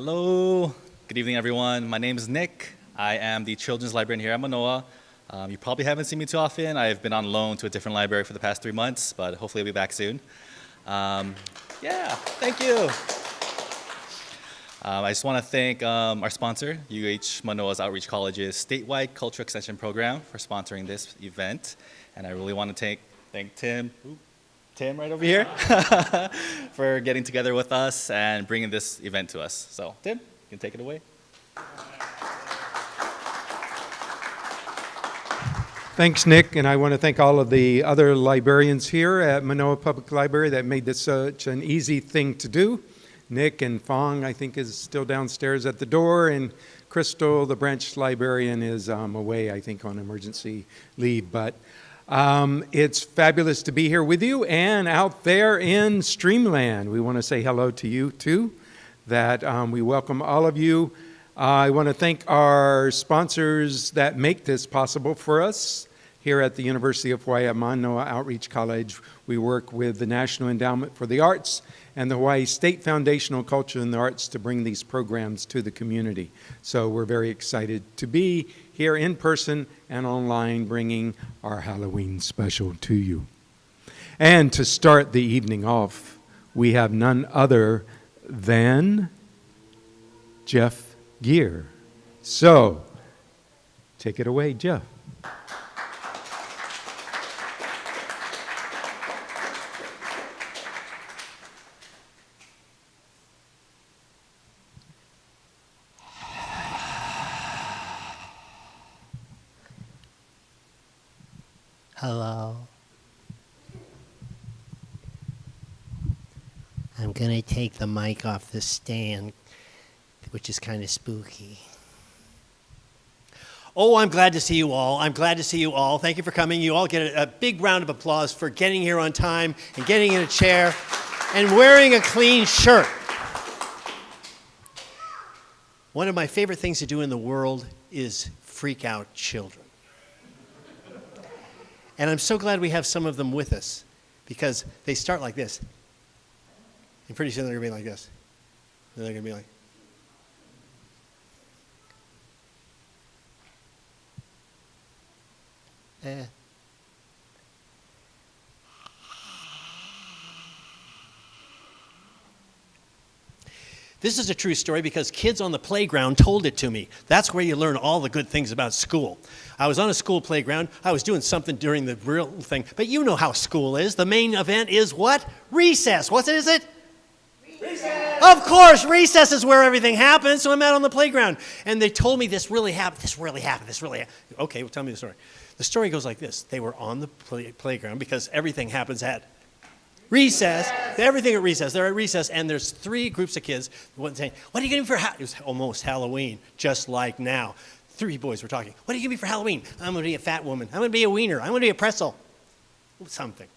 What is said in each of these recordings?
Hello, good evening everyone. My name is Nick. I am the children's librarian here at Manoa. You probably haven't seen me too often. I've been on loan to a different library for the past 3 months, but hopefully I'll be back soon. Thank you. I just want to thank our sponsor, Manoa's Outreach College's statewide cultural extension program for sponsoring this event. And I really want to thank Tim right over here, for getting together with us and bringing this event to us. So, Tim, you can take it away. Thanks, Nick, and I want to thank all of the other librarians here at Manoa Public Library that made this such an easy thing to do. Nick and Fong, I think, is still downstairs at the door, and Crystal, the branch librarian, is away, I think, on emergency leave. But it's fabulous to be here with you, and out there in Streamland, we want to say hello to you, too, that we welcome all of you. I want to thank our sponsors that make this possible for us. Here at the University of Hawaii at Manoa Outreach College, we work with the National Endowment for the Arts and the Hawaii State Foundation on Culture and the Arts to bring these programs to the community. So we're very excited to be here in person and online bringing our Halloween special to you. And to start the evening off, we have none other than Jeff Gere. So, take it away, Jeff. Hello. I'm going to take the mic off the stand, which is kind of spooky. Oh, I'm glad to see you all. I'm glad to see you all. Thank you for coming. You all get a big round of applause for getting here on time and getting in a chair and wearing a clean shirt. One of my favorite things to do in the world is freak out children. And I'm so glad we have some of them with us because they start like this. And pretty soon they're going to be like this. And they're going to be like, This is a true story because kids on the playground told it to me. That's where you learn all the good things about school. I was on a school playground. I was doing something during the real thing. But you know how school is. The main event is what? Recess. What is it? Recess. Of course, recess is where everything happens. So I'm out on the playground. And they told me this really happened. Okay, well, tell me the story. The story goes like this. They were on the playground because everything happens at recess. Everything at recess. They're at recess, and there's 3 groups of kids. One saying, "What are you getting for It was almost Halloween, just like now. 3 boys were talking. "What are you getting me for Halloween?" "I'm going to be a fat woman. I'm going to be a wiener. I'm going to be a pretzel." Something.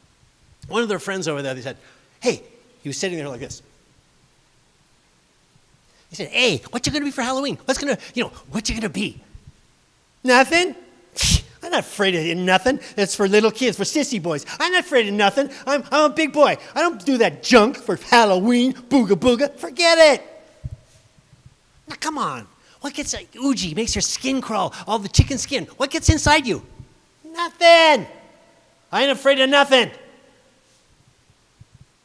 One of their friends over there, they said, "Hey," he was sitting there like this. He said, "Hey, what you going to be for Halloween? What you going to be?" "Nothing. I'm not afraid of nothing. It's for little kids, for sissy boys. I'm not afraid of nothing. I'm a big boy. I don't do that junk for Halloween, booga booga. Forget it." Now, come on. What gets Uji makes your skin crawl, all the chicken skin. What gets inside you? Nothing. I ain't afraid of nothing.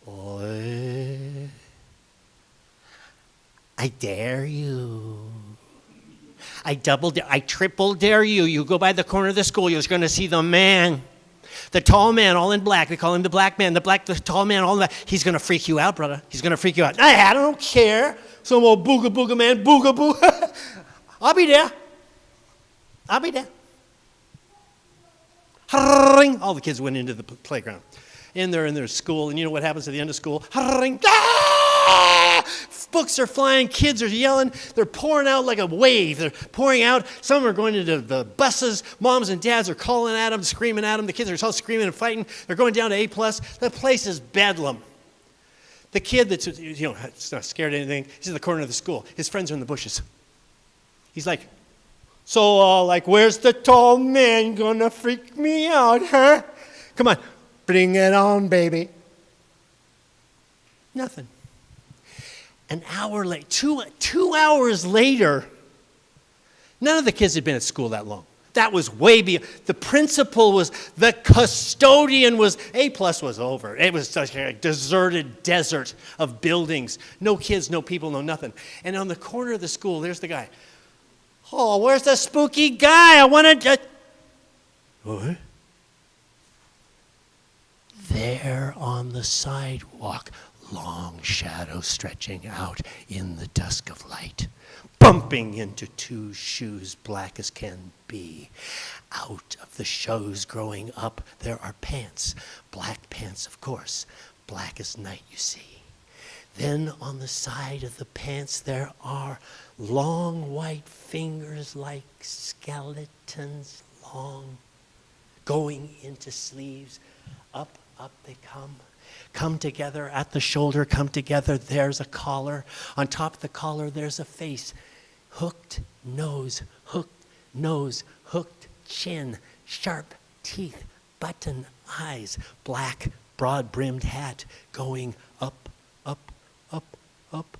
Boy, I dare you. I triple dare you. You go by the corner of the school, you're going to see the man. The tall man, all in black. We call him the black man. The tall man, all in black. He's going to freak you out, brother. He's going to freak you out. I don't care. Some old booga booga man, booga booga. I'll be there. All the kids went into the playground. And they're in their school, and you know what happens at the end of school? Books are flying, kids are yelling, they're pouring out like a wave. They're pouring out. Some are going into the buses. Moms and dads are calling at them, screaming at them. The kids are all screaming and fighting. They're going down to A+. The place is bedlam. The kid that's not scared of anything, he's in the corner of the school. His friends are in the bushes. He's like, "So, where's the tall man gonna freak me out, huh? Come on, bring it on, baby." Nothing. An hour late, 2 hours later, none of the kids had been at school that long. That was way beyond. The principal was, the custodian was, A+ was over. It was such a deserted desert of buildings. No kids, no people, no nothing. And on the corner of the school, there's the guy. Oh, where's the spooky guy? I want to... What? There on the sidewalk, long shadow stretching out in the dusk of light, bumping into two shoes black as can be. Out of the shoes growing up, there are pants. Black pants, of course. Black as night, you see. Then on the side of the pants, there are long white fingers like skeletons, long, going into sleeves. Up they come together at the shoulder, come together, there's a collar. On top of the collar, there's a face. Hooked nose, hooked chin, sharp teeth, button eyes, black, broad-brimmed hat, going up, up, up, up, up.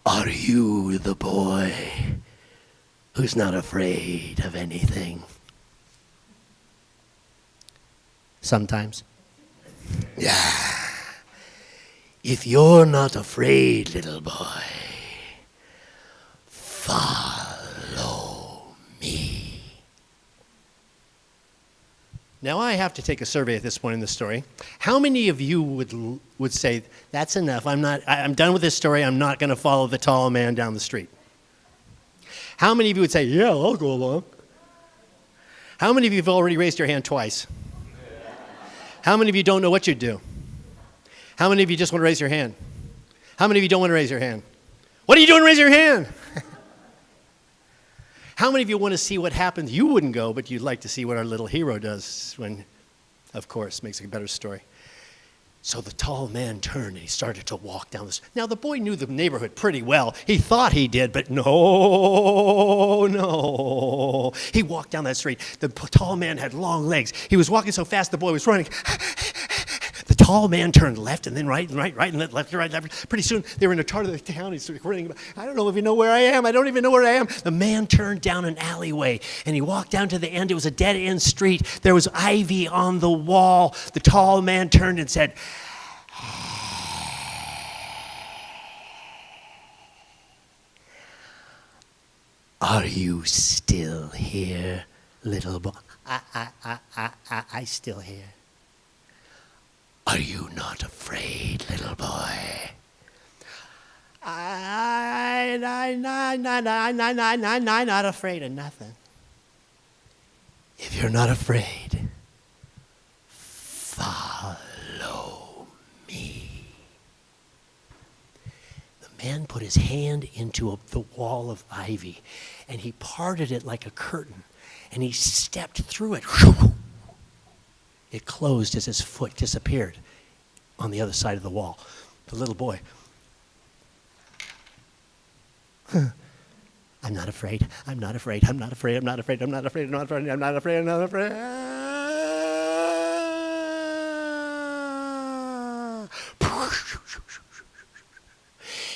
Are you the boy who's not afraid of anything? Sometimes. Yeah. If you're not afraid, little boy, follow me. Now I have to take a survey at this point in the story. How many of you would say, that's enough, I'm done with this story, I'm not going to follow the tall man down the street? How many of you would say, yeah, I'll go along? How many of you have already raised your hand twice? How many of you don't know what you'd do? How many of you just want to raise your hand? How many of you don't want to raise your hand? What are you doing? Raise your hand. How many of you want to see what happens? You wouldn't go, but you'd like to see what our little hero does when, of course, makes a better story. So the tall man turned and he started to walk down the street. Now, the boy knew the neighborhood pretty well. He thought he did, but no. He walked down that street. The tall man had long legs. He was walking so fast, the boy was running. The tall man turned left and then right and right and left and right. Pretty soon, they were in a part of the town. He's running. I don't know if you know where I am. I don't even know where I am. The man turned down an alleyway, and he walked down to the end. It was a dead-end street. There was ivy on the wall. The tall man turned and said, "Are you still here, little boy?" I still here. Are you not afraid, little boy? I'm not afraid of nothing. If you're not afraid, follow me. The man put his hand into the wall of ivy, and he parted it like a curtain, and he stepped through it. It closed as his foot disappeared on the other side of the wall. The little boy, I'm not afraid, I'm not afraid, I'm not afraid, I'm not afraid, I'm not afraid, I'm not afraid, I'm not afraid, I'm not afraid.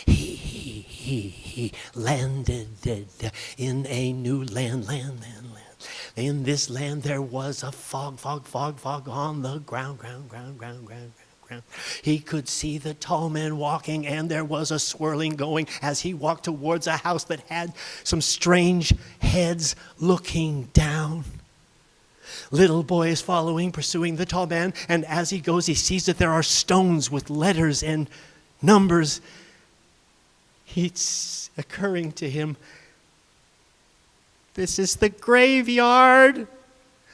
He landed in a new land. In this land there was a fog on the ground. He could see the tall man walking, and there was a swirling going as he walked towards a house that had some strange heads looking down. Little boy is following, pursuing the tall man, and as he goes, he sees that there are stones with letters and numbers. It's occurring to him, this is the graveyard.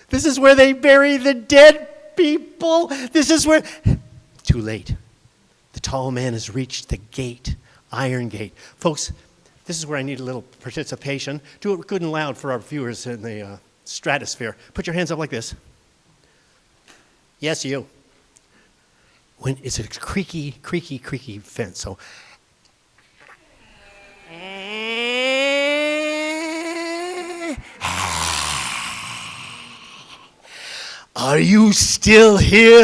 This is where they bury the dead people. This is where... Too late. The tall man has reached the gate, iron gate. Folks, this is where I need a little participation. Do it good and loud for our viewers in the stratosphere. Put your hands up like this. Yes, you. When it's a creaky fence, so... Are you still here,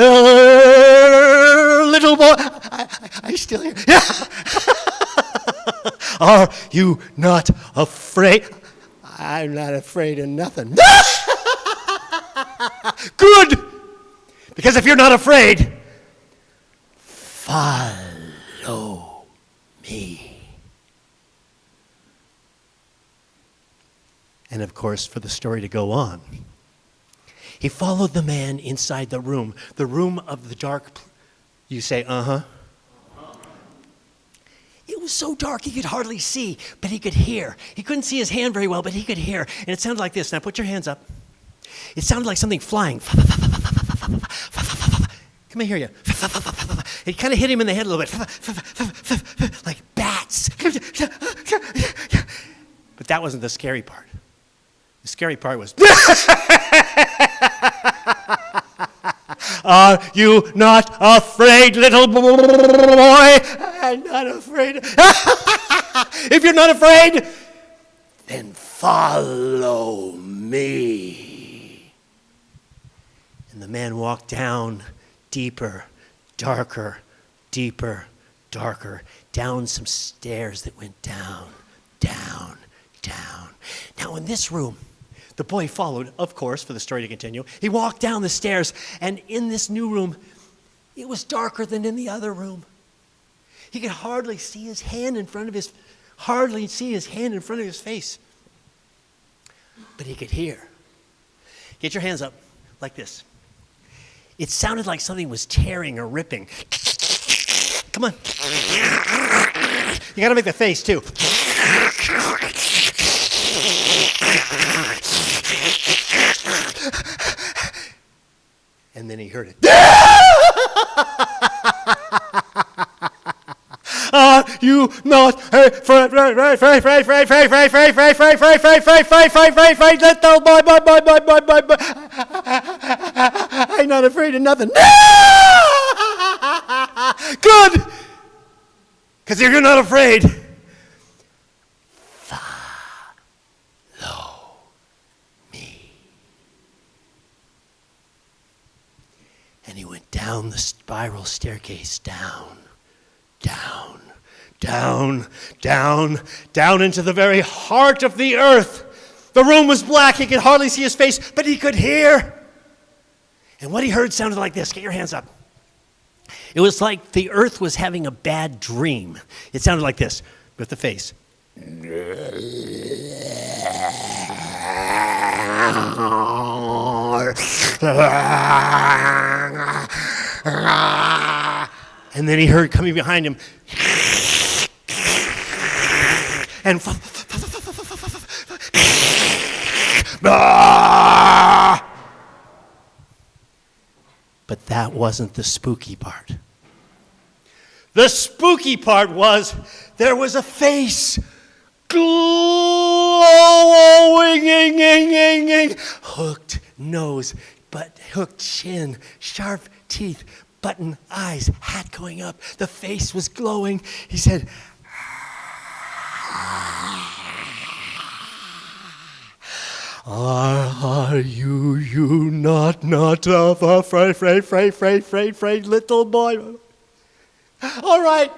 little boy? Are you still here? Yeah. Are you not afraid? I'm not afraid of nothing. Good! Because if you're not afraid, follow me. And of course, for the story to go on, he followed the man inside the room of the dark. You say, uh-huh. It was so dark he could hardly see, but he could hear. He couldn't see his hand very well, but he could hear. And it sounded like this. Now put your hands up. It sounded like something flying. Come here, you. It kind of hit him in the head a little bit. Like bats. But that wasn't the scary part. The scary part was, are you not afraid, little boy? I'm not afraid. If you're not afraid, then follow me. And the man walked down deeper, darker, deeper, darker, down some stairs that went down, down, down. Now in this room, the boy followed, of course, for the story to continue. He walked down the stairs, and in this new room, it was darker than in the other room. He could hardly see his hand in front of his face. But he could hear. Get your hands up like this. It sounded like something was tearing or ripping. Come on. You gotta make the face too. And then he heard it. Are you not afraid, little boy, boy. I'm not afraid of nothing. Good! Because you're not afraid. Follow me. And he went down the spiral staircase, down, down, down, down, down into the very heart of the earth. The room was black. He could hardly see his face, but he could hear. And what he heard sounded like this. Get your hands up. It was like the earth was having a bad dream. It sounded like this, with the face. And then he heard coming behind him. And but that wasn't the spooky part. The spooky part was there was a face glowing, hooked nose, but hooked chin, sharp teeth, button eyes, hat going up. The face was glowing. He said, Are you not afraid, little boy? All right,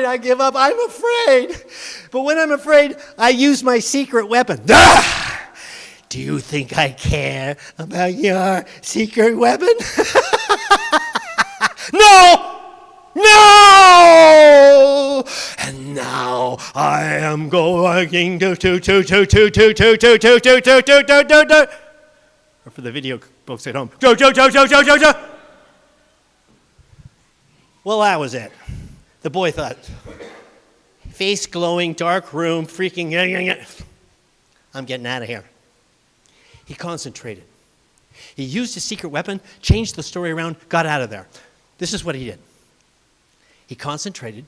I give up. I'm afraid. But when I'm afraid, I use my secret weapon. Do you think I care about your secret weapon? No! And now I am going to or for the video folks at home. Well, that was it. The boy thought, face glowing, dark room, freaking, I'm getting out of here. He concentrated. He used his secret weapon, changed the story around, got out of there. This is what he did. He concentrated,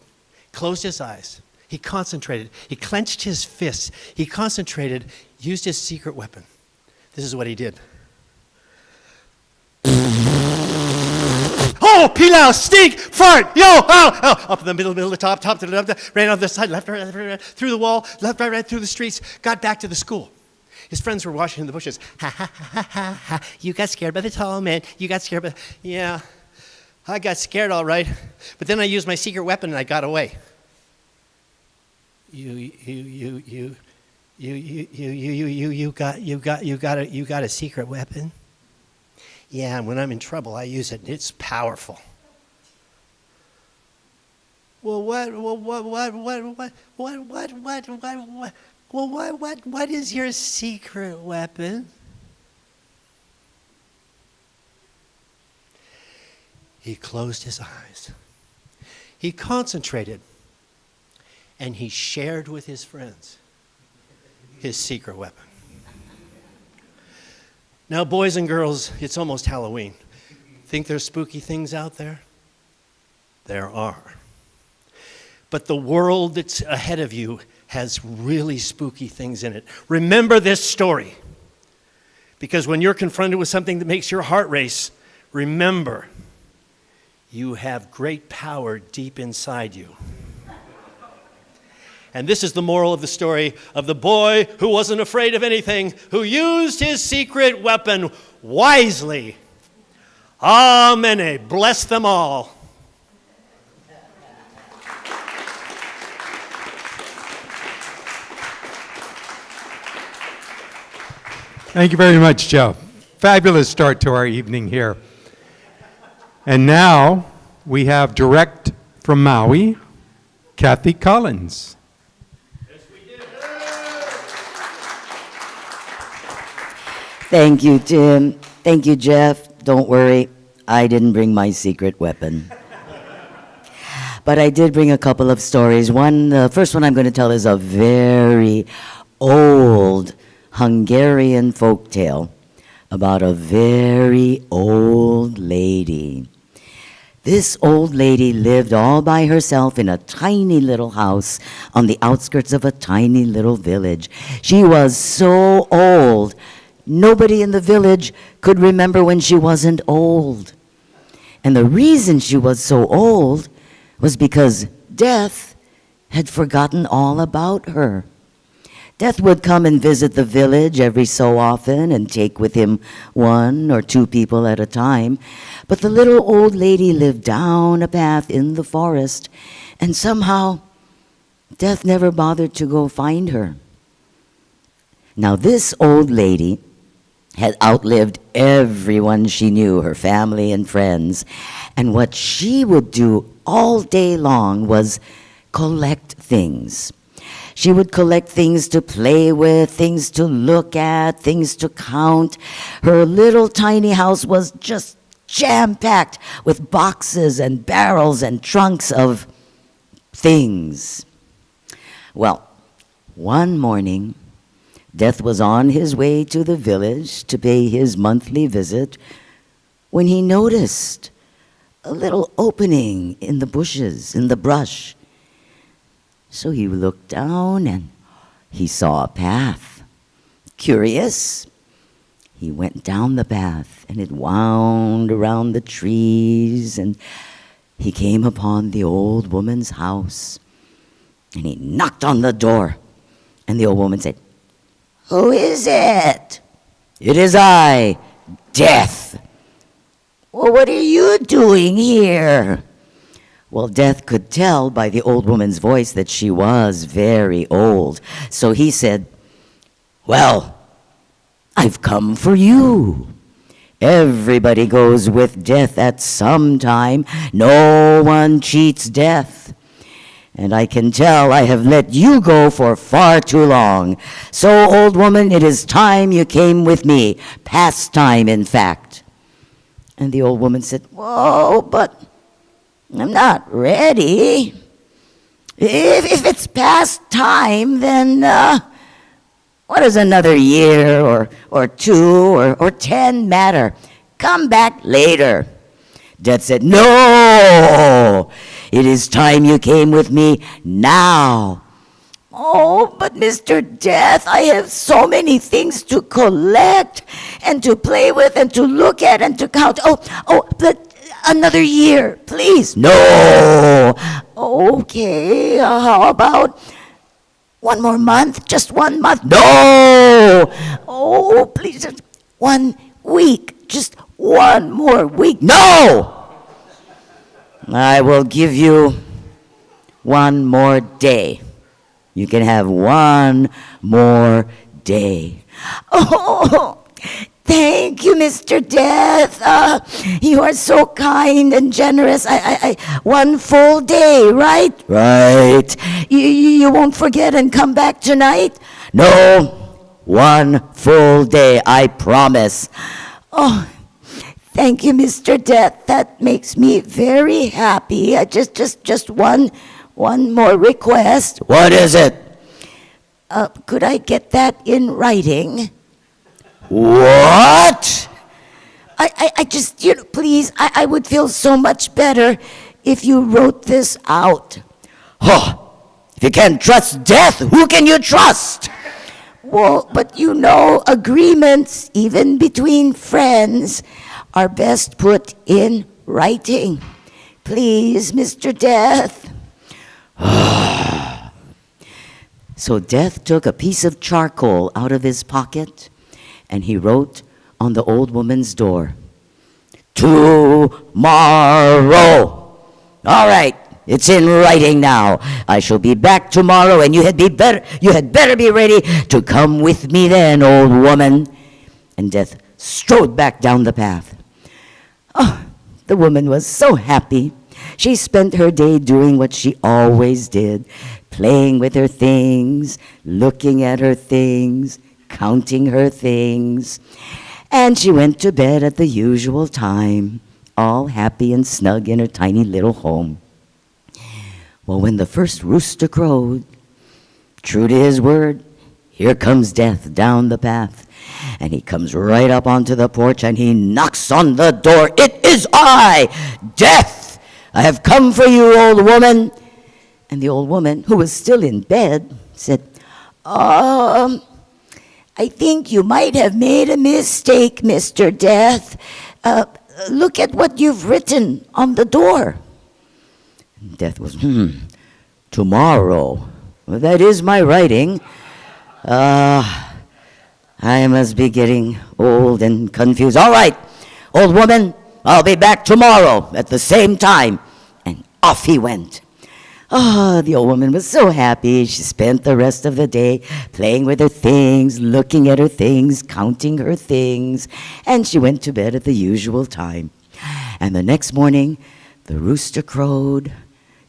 closed his eyes. He concentrated. He clenched his fists. He concentrated, used his secret weapon. This is what he did. Oh, pilau, stink, fart, yo, oh. Up in the middle, the top to the left, ran on the side, left, right, through the wall, left, right, through the streets, got back to the school. His friends were watching in the bushes. Ha, ha, ha, ha, ha, ha. You got scared by the tall man. You got scared by... Yeah, I got scared all right. But then I used my secret weapon and I got away. You got a secret weapon? Yeah, and when I'm in trouble, I use it, and it's powerful. Well, what is your secret weapon? He closed his eyes. He concentrated, and he shared with his friends his secret weapon. Now, boys and girls, it's almost Halloween. Think there's spooky things out there? There are. But the world that's ahead of you has really spooky things in it. Remember this story. Because when you're confronted with something that makes your heart race, remember, you have great power deep inside you. And this is the moral of the story of the boy who wasn't afraid of anything, who used his secret weapon wisely. Amen. Bless them all. Thank you very much, Joe. Fabulous start to our evening here. And now we have direct from Maui, Kathy Collins. Thank you, Tim. Thank you, Jeff. Don't worry, I didn't bring my secret weapon. But I did bring a couple of stories. The first one I'm going to tell is a very old Hungarian folktale about a very old lady. This old lady lived all by herself in a tiny little house on the outskirts of a tiny little village. She was so old, nobody in the village could remember when she wasn't old. And the reason she was so old was because Death had forgotten all about her. Death would come and visit the village every so often and take with him 1 or 2 people at a time. But the little old lady lived down a path in the forest, and somehow Death never bothered to go find her. Now this old lady had outlived everyone she knew, her family and friends, and what she would do all day long was collect things. She would collect things to play with, things to look at, things to count. Her little tiny house was just jam-packed with boxes and barrels and trunks of things. Well, one morning, Death was on his way to the village to pay his monthly visit when he noticed a little opening in the bushes, in the brush. So he looked down and he saw a path. Curious, he went down the path and it wound around the trees and he came upon the old woman's house and he knocked on the door and the old woman said, "Who is it?" "It is I, Death." "Well, what are you doing here?" Well, Death could tell by the old woman's voice that she was very old. So he said, "Well, I've come for you. Everybody goes with Death at some time. No one cheats Death. And I can tell I have let you go for far too long. So, old woman, it is time you came with me. Past time, in fact." And the old woman said, "Whoa, but I'm not ready. If it's past time, then what does another year or 2 or 10 matter? Come back later." Death said, "No, it is time you came with me now." "Oh, but Mr. Death, I have so many things to collect and to play with and to look at and to count. But another year, please." "No." "Okay, how about One more month? Just 1 month? No! Oh, please, just 1 week. Just 1 more week. No! I will give you 1 more day. You can have 1 more day. Oh, thank you, Mr. Death. You are so kind and generous. 1 full day, right? Right. You won't forget and come back tonight? No, 1 full day, I promise. Oh, thank you, Mr. Death. That makes me very happy. Just one more request. What is it? Could I get that in writing? What? I just, please, I would feel so much better if you wrote this out. Huh. If you can't trust death, who can you trust? Well, but agreements, even between friends, are best put in writing. Please, Mr. Death. So Death took a piece of charcoal out of his pocket, and he wrote on the old woman's door, "Tomorrow." All right, it's in writing now. I shall be back tomorrow, and you had better be ready to come with me then, old woman. And Death strode back down the path. Oh, the woman was so happy. She spent her day doing what she always did, playing with her things, looking at her things, counting her things. And she went to bed at the usual time, all happy and snug in her tiny little home. Well, when the first rooster crowed, true to his word, here comes Death down the path. And he comes right up onto the porch and he knocks on the door. "It is I, Death! I have come for you, old woman." And the old woman, who was still in bed, said, I think you might have made a mistake, Mr. Death. Look at what you've written on the door. And Death was, tomorrow. Well, that is my writing. I must be getting old and confused. All right, old woman, I'll be back tomorrow at the same time. And off he went. Oh, the old woman was so happy. She spent the rest of the day playing with her things, looking at her things, counting her things, and she went to bed at the usual time. And the next morning, the rooster crowed.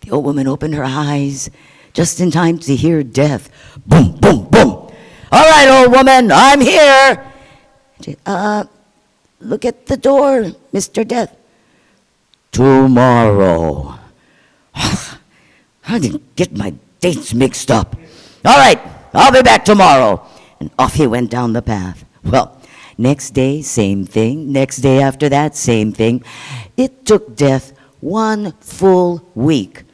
The old woman opened her eyes just in time to hear Death. Boom, boom, boom. "All right, old woman, I'm here." Look at the door, Mr. Death. "Tomorrow." I didn't get my dates mixed up. "All right, I'll be back tomorrow." And off he went down the path. Well, next day, same thing. Next day after that, same thing. It took Death 1 full week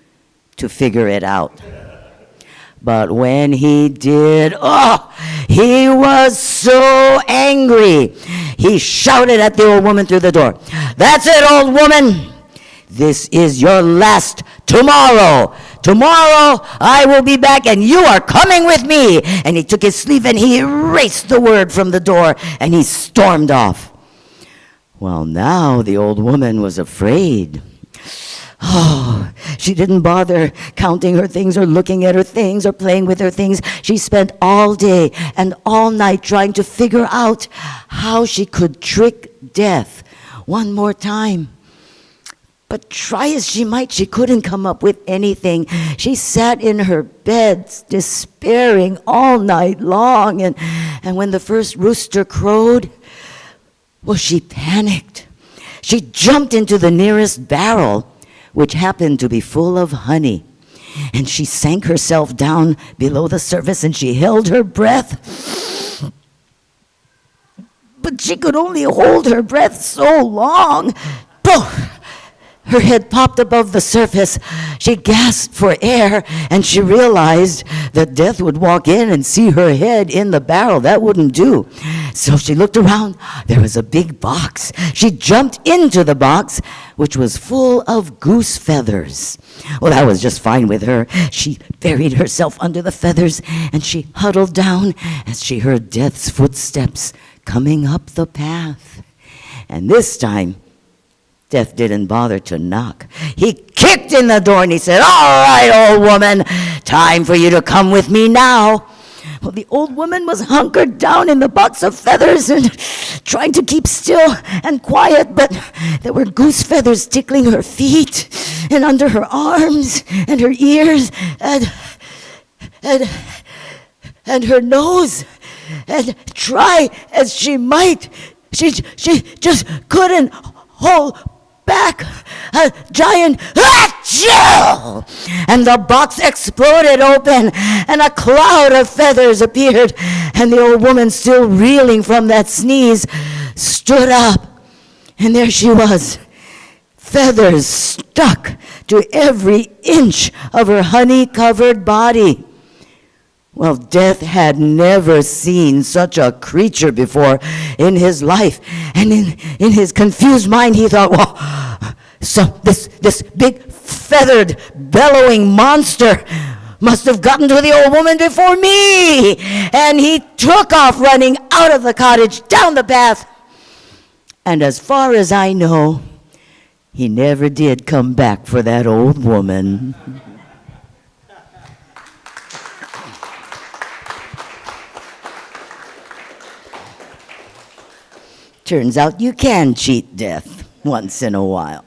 to figure it out. But when he did, he was so angry. He shouted at the old woman through the door, "That's it, old woman. This is your last tomorrow. Tomorrow I will be back and you are coming with me." And he took his sleeve and he erased the word from the door and he stormed off. Well, now the old woman was afraid. Oh, she didn't bother counting her things or looking at her things or playing with her things. She spent all day and all night trying to figure out how she could trick Death one more time. But try as she might, she couldn't come up with anything. She sat in her bed, despairing all night long. And when the first rooster crowed, well, she panicked. She jumped into the nearest barrel, which happened to be full of honey. And she sank herself down below the surface and she held her breath. But she could only hold her breath so long. her head popped above the surface. She gasped for air, and she realized that Death would walk in and see her head in the barrel. That wouldn't do. So she looked around. There was a big box. She jumped into the box, which was full of goose feathers. Well, that was just fine with her. She buried herself under the feathers, and she huddled down as she heard Death's footsteps coming up the path. And this time, Death didn't bother to knock. He kicked in the door and he said, "All right, old woman, time for you to come with me now." Well, the old woman was hunkered down in the box of feathers and trying to keep still and quiet, but there were goose feathers tickling her feet and under her arms and her ears and her nose. And try as she might, she just couldn't hold back a giant achoo! And the box exploded open, and a cloud of feathers appeared, and the old woman, still reeling from that sneeze, stood up, and there she was, feathers stuck to every inch of her honey-covered body. Well, Death had never seen such a creature before in his life. And in his confused mind, he thought, well, so this big, feathered, bellowing monster must have gotten to the old woman before me. And he took off running out of the cottage, down the path. And as far as I know, he never did come back for that old woman. Turns out you can cheat death once in a while.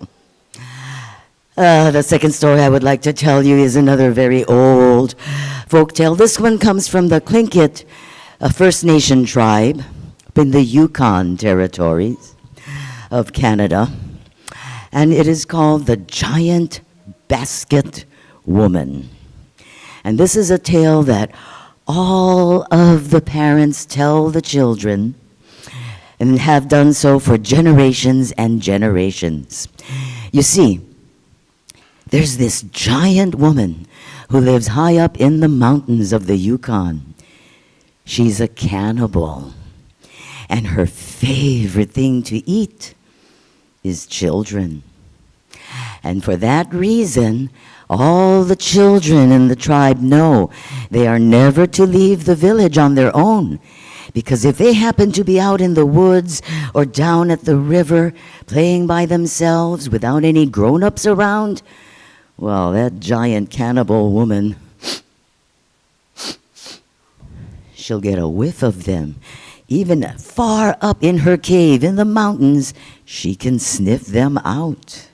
The second story I would like to tell you is another very old folktale. This one comes from the Tlingit, a First Nation tribe up in the Yukon territories of Canada. And it is called The Giant Basket Woman. And this is a tale that all of the parents tell the children and have done so for generations and generations. You see, there's this giant woman who lives high up in the mountains of the Yukon. She's a cannibal, and her favorite thing to eat is children. And for that reason, all the children in the tribe know they are never to leave the village on their own. Because if they happen to be out in the woods or down at the river playing by themselves without any grown-ups around, well, that giant cannibal woman, she'll get a whiff of them. Even far up in her cave in the mountains, she can sniff them out.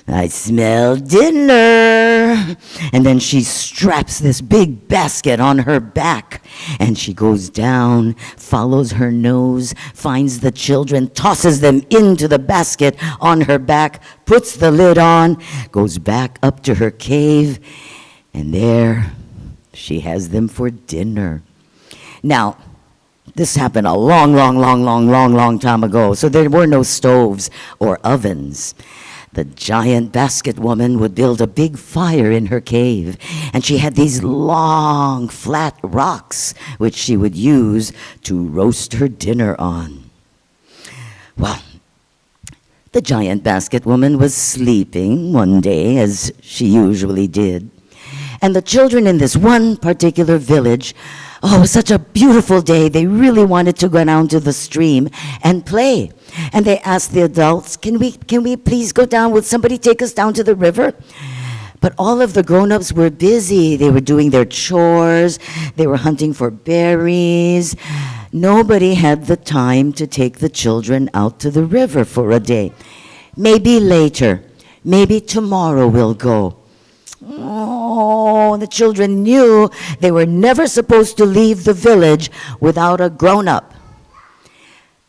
I smell dinner. And then she straps this big basket on her back, and she goes down, follows her nose, finds the children, tosses them into the basket on her back, puts the lid on, goes back up to her cave, and there she has them for dinner. Now, this happened a long time ago, so there were no stoves or ovens. The giant basket woman would build a big fire in her cave, and she had these long, flat rocks which she would use to roast her dinner on. Well, the giant basket woman was sleeping one day, as she usually did, and the children in this one particular village, oh, it was such a beautiful day, they really wanted to go down to the stream and play. And they asked the adults, can we please go down? Will somebody take us down to the river? But all of the grown-ups were busy. They were doing their chores. They were hunting for berries. Nobody had the time to take the children out to the river for a day. Maybe later. Maybe tomorrow we'll go. Oh, the children knew they were never supposed to leave the village without a grown-up.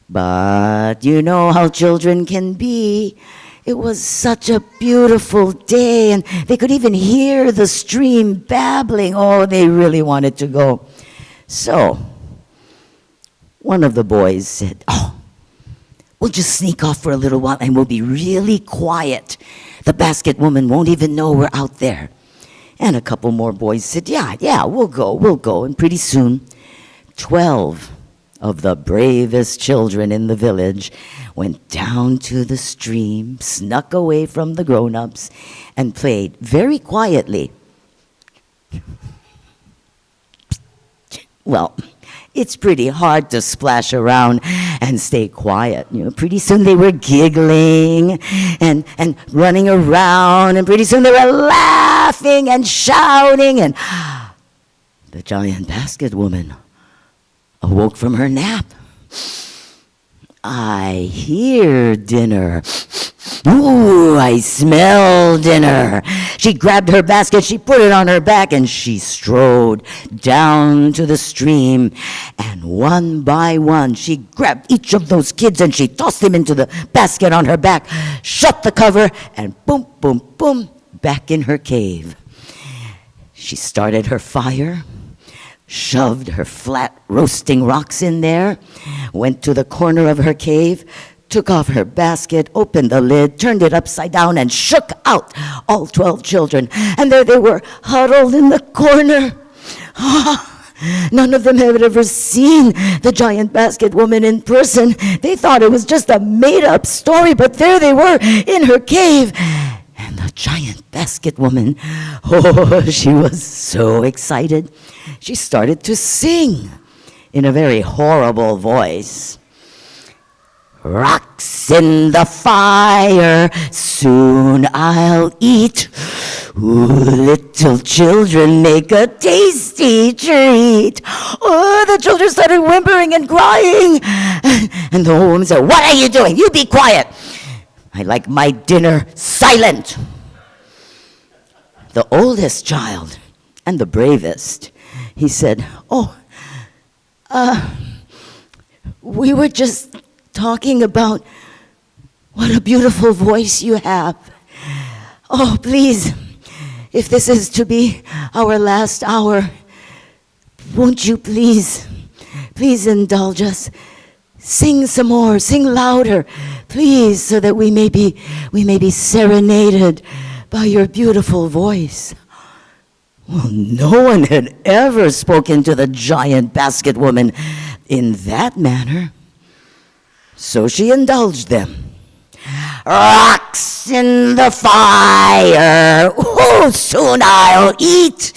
But you know how children can be. It was such a beautiful day, and they could even hear the stream babbling. Oh, they really wanted to go. So, one of the boys said, "Oh, We'll just sneak off for a little while and we'll be really quiet. The basket woman won't even know we're out there. And a couple more boys said, yeah, we'll go. And pretty soon, 12 of the bravest children in the village went down to the stream, snuck away from the grown-ups, and played very quietly. Well, it's pretty hard to splash around and stay quiet. Pretty soon they were giggling and running around, and pretty soon they were laughing and shouting, and the giant basket woman awoke from her nap. I hear dinner. Ooh, I smell dinner. She grabbed her basket, she put it on her back, and she strode down to the stream. And one by one, she grabbed each of those kids and she tossed them into the basket on her back, shut the cover, and boom, boom, boom, back in her cave. She started her fire, shoved her flat roasting rocks in there, went to the corner of her cave, took off her basket, opened the lid, turned it upside down, and shook out all 12 children. And there they were, huddled in the corner. None of them had ever seen the giant basket woman in person. They thought it was just a made-up story, but there they were in her cave. And the giant basket woman, she was so excited. She started to sing in a very horrible voice. Rocks in the fire, soon I'll eat. Ooh, little children, make a tasty treat. Oh, the children started whimpering and crying. And the old woman said, what are you doing? You be quiet. I like my dinner silent. The oldest child and the bravest, he said, we were just talking about what a beautiful voice you have. Oh, please, if this is to be our last hour, won't you please indulge us? Sing some more, sing louder, please, so that we may be serenaded by your beautiful voice. Well, no one had ever spoken to the giant basket woman in that manner. So she indulged them. Rocks in the fire, oh, soon I'll eat.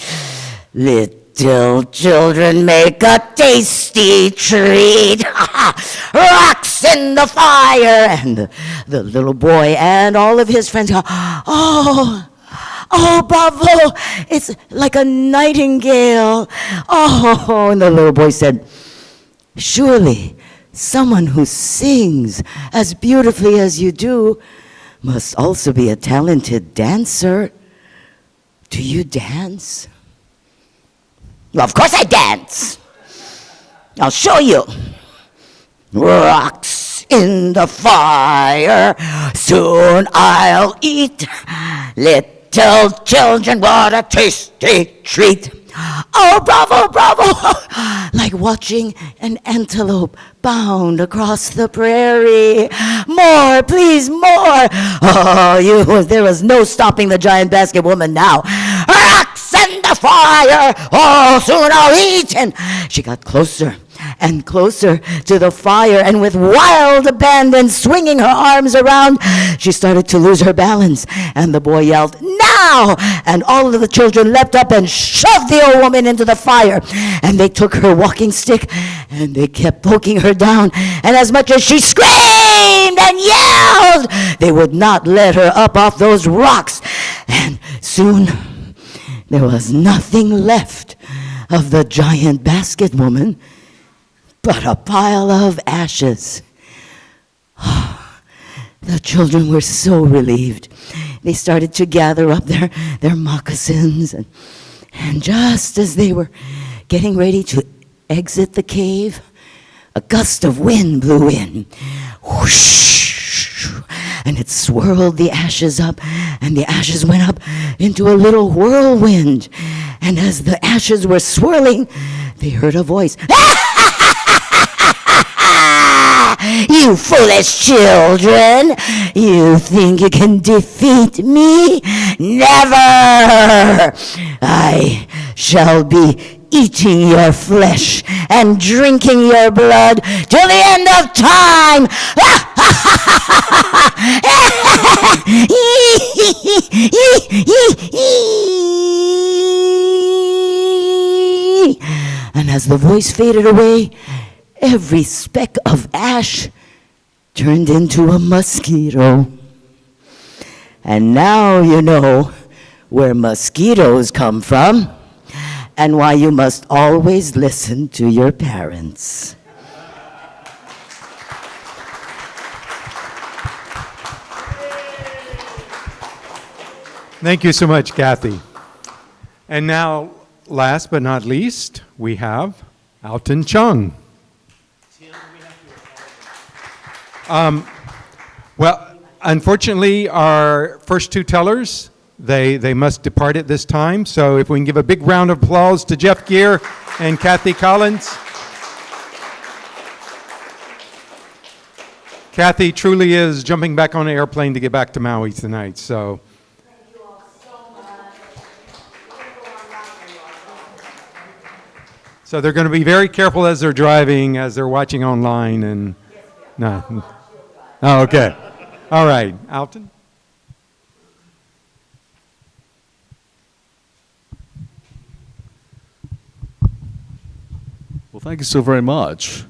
Little children, make a tasty treat. Rocks in the fire. And the little boy and all of his friends go, oh, bravo, it's like a nightingale. Oh, and the little boy said, surely someone who sings as beautifully as you do must also be a talented dancer. Do you dance? Well, of course I dance. I'll show you. Rocks in the fire, soon I'll eat. Little children, what a tasty treat. Oh, bravo, bravo! Like watching an antelope bound across the prairie. More, please, more! Oh, there was no stopping the giant basket woman now. Rocks in the fire! Oh, soon I'll eat! And she got closer and closer to the fire, and with wild abandon, swinging her arms around, she started to lose her balance. And the boy yelled, now! And all of the children leapt up and shoved the old woman into the fire. And they took her walking stick and they kept poking her down. And as much as she screamed and yelled, they would not let her up off those rocks. And soon there was nothing left of the giant basket woman but a pile of ashes. The children were so relieved. They started to gather up their moccasins, and just as they were getting ready to exit the cave, a gust of wind blew in. Whoosh! And it swirled the ashes up, and the ashes went up into a little whirlwind. And as the ashes were swirling, they heard a voice. You foolish children! You think you can defeat me? Never! I shall be eating your flesh and drinking your blood till the end of time! And as the voice faded away, every speck of ash turned into a mosquito. And now you know where mosquitoes come from and why you must always listen to your parents. Thank you so much, Kathy. And now, last but not least, we have Alton Chung. Well, unfortunately, our first two tellers, they must depart at this time. So if we can give a big round of applause to Jeff Gere and Kathy Collins. Kathy truly is jumping back on an airplane to get back to Maui tonight. So. So they're going to be very careful as they're driving, as they're watching online, and no. Oh, okay. All right, Alton. Well, thank you so very much.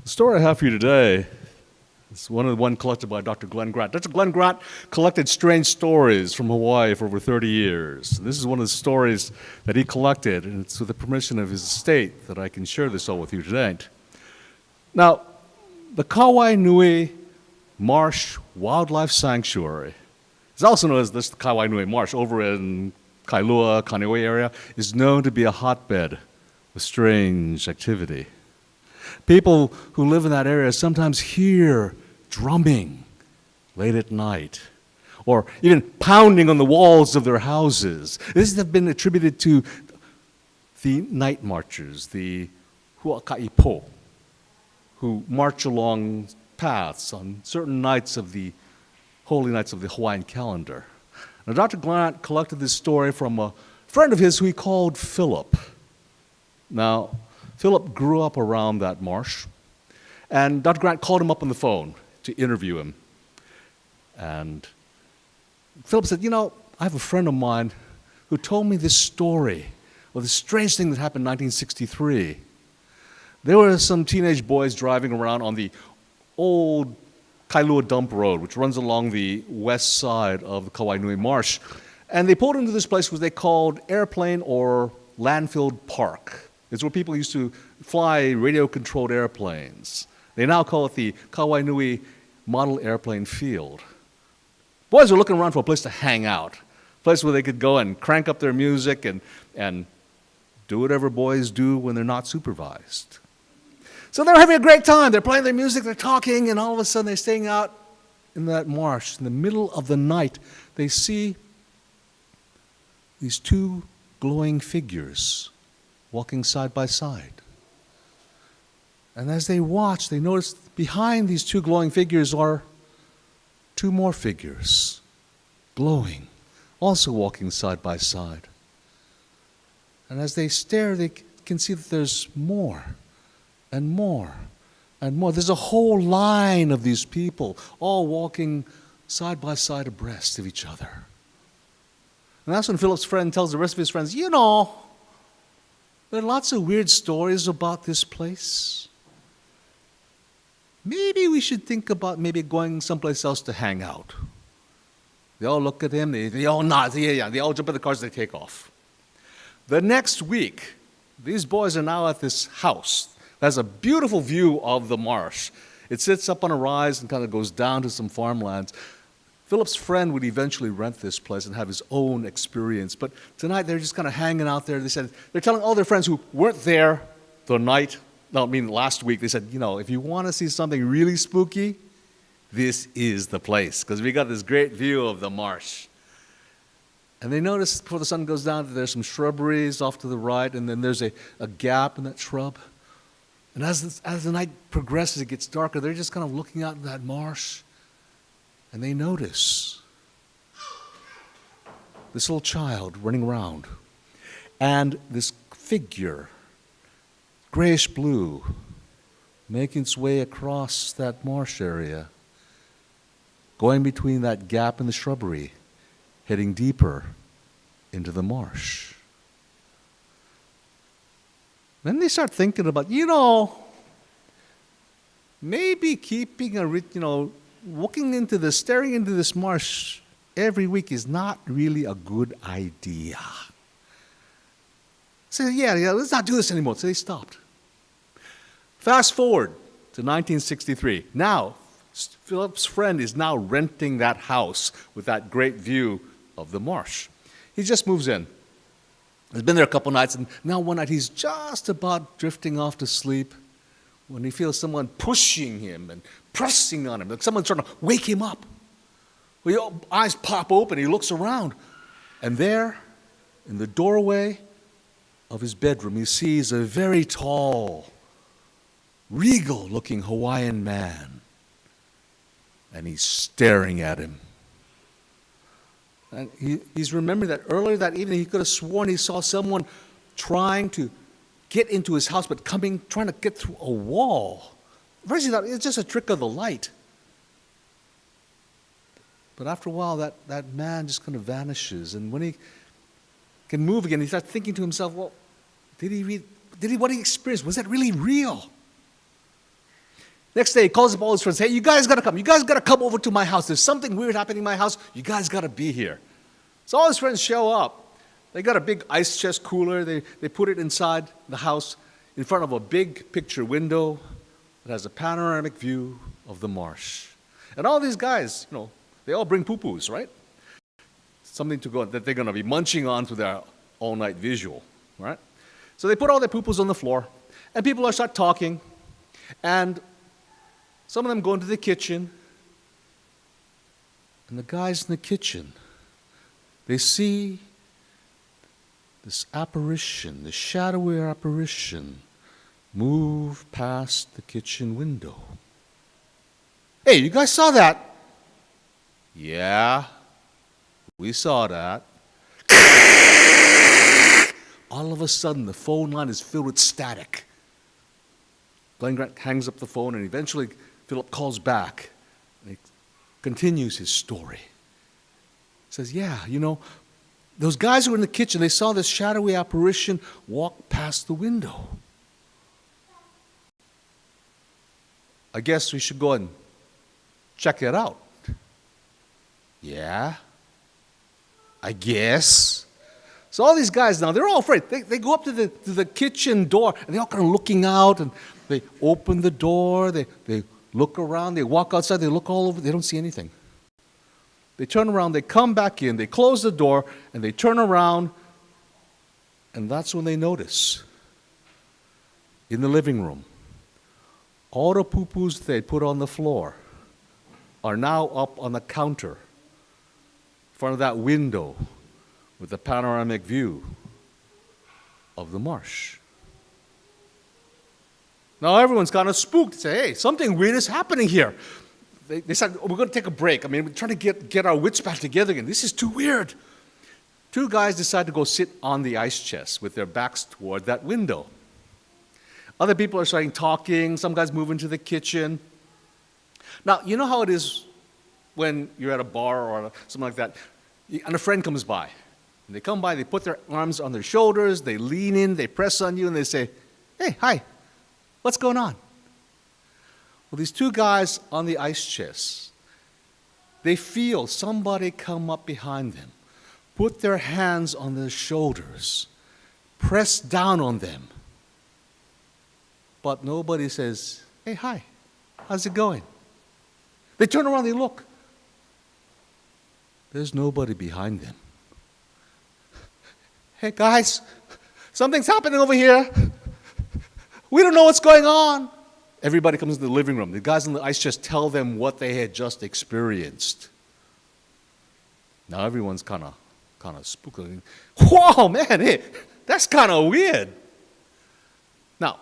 The story I have for you today is one collected by Dr. Glenn Grant. Dr. Glenn Grant collected strange stories from Hawaii for over 30 years. This is one of the stories that he collected, and it's with the permission of his estate that I can share this all with you today. Now, the Kauai Nui Marsh Wildlife Sanctuary is also known as the Kauai Nui Marsh over in Kailua, Kaneohe area, is known to be a hotbed of strange activity. People who live in that area sometimes hear drumming late at night, or even pounding on the walls of their houses. This has been attributed to the night marchers, the huakaipo, who march along paths on certain nights of the holy nights of the Hawaiian calendar. Now, Dr. Grant collected this story from a friend of his who he called Philip. Now, Philip grew up around that marsh, and Dr. Grant called him up on the phone to interview him. And Philip said, I have a friend of mine who told me this story of this strange thing that happened in 1963. There were some teenage boys driving around on the old Kailua Dump Road, which runs along the west side of the Kauai Nui Marsh. And they pulled into this place which they called Airplane or Landfill Park. It's where people used to fly radio-controlled airplanes. They now call it the Kauai Nui Model Airplane Field. Boys were looking around for a place to hang out, a place where they could go and crank up their music and do whatever boys do when they're not supervised. So they're having a great time. They're playing their music, they're talking, and all of a sudden they're staying out in that marsh. In the middle of the night, they see these two glowing figures walking side by side. And as they watch, they notice behind these two glowing figures are two more figures, glowing, also walking side by side. And as they stare, they can see that there's more and more and more. There's a whole line of these people, all walking side by side abreast of each other. And that's when Philip's friend tells the rest of his friends, there are lots of weird stories about this place. Maybe we should think about maybe going someplace else to hang out. They all look at him, they all nod, they all jump in the cars, they take off. The next week, these boys are now at this house that has a beautiful view of the marsh. It sits up on a rise and kind of goes down to some farmlands. Philip's friend would eventually rent this place and have his own experience. But tonight they're just kind of hanging out there. They said, they're telling all their friends who weren't there last week, they said, if you want to see something really spooky, this is the place, because we got this great view of the marsh. And they noticed before the sun goes down that there's some shrubberies off to the right, and then there's a gap in that shrub. And as the night progresses, it gets darker, they're just kind of looking out in that marsh, and they notice this little child running around, and this figure, grayish blue, making its way across that marsh area, going between that gap in the shrubbery, heading deeper into the marsh. Then they start thinking about, maybe keeping staring into this marsh every week is not really a good idea. So yeah, let's not do this anymore. So they stopped. Fast forward to 1963. Now, Philip's friend is now renting that house with that great view of the marsh. He just moves in. He's been there a couple nights, and now one night he's just about drifting off to sleep when he feels someone pushing him and pressing on him, like someone's trying to wake him up. Well, his eyes pop open, he looks around, and there, in the doorway of his bedroom, he sees a very tall, regal-looking Hawaiian man, and he's staring at him. And he's remembering that earlier that evening he could have sworn he saw someone trying to get into his house, but trying to get through a wall. First he thought it's just a trick of the light. But after a while, that man just kind of vanishes. And when he can move again, he starts thinking to himself, well, what he experienced, was that really real? Next day, he calls up all his friends. Hey, you guys got to come. You guys got to come over to my house. There's something weird happening in my house. You guys got to be here. So all his friends show up. They got a big ice chest cooler. They put it inside the house in front of a big picture window that has a panoramic view of the marsh. And all these guys, they all bring poo-poos, right? Something that they're going to be munching on to their all-night visual, right? So they put all their poo-poos on the floor, and people start talking, and some of them go into the kitchen, and the guys in the kitchen, they see this apparition, this shadowy apparition, move past the kitchen window. Hey, you guys saw that? Yeah, we saw that. All of a sudden, the phone line is filled with static. Glenn Grant hangs up the phone, and eventually Philip calls back, and he continues his story. He says, yeah, those guys who were in the kitchen, they saw this shadowy apparition walk past the window. I guess we should go and check it out. Yeah, I guess. So all these guys now, they're all afraid. They go up to the kitchen door, and they're all kind of looking out, and they open the door, they look around, they walk outside, they look all over, they don't see anything. They turn around, they come back in, they close the door, and they turn around, and that's when they notice, in the living room, all the poo-poos they put on the floor are now up on the counter in front of that window with the panoramic view of the marsh. Now everyone's kind of spooked. They say, hey, something weird is happening here. They said, we're going to take a break. We're trying to get our wits back together again. This is too weird. Two guys decide to go sit on the ice chest with their backs toward that window. Other people are starting talking. Some guys move into the kitchen. Now, you know how it is when you're at a bar or something like that, and a friend comes by. And they come by, they put their arms on their shoulders, they lean in, they press on you, and they say, hey, hi, what's going on? Well, these two guys on the ice chest, they feel somebody come up behind them, put their hands on their shoulders, press down on them. But nobody says, hey, hi, how's it going? They turn around, they look. There's nobody behind them. Hey, guys, something's happening over here. We don't know what's going on. Everybody comes into the living room. The guys on the ice chest tell them what they had just experienced. Now everyone's kind of spooked. Whoa, man, hey, that's kind of weird. Now,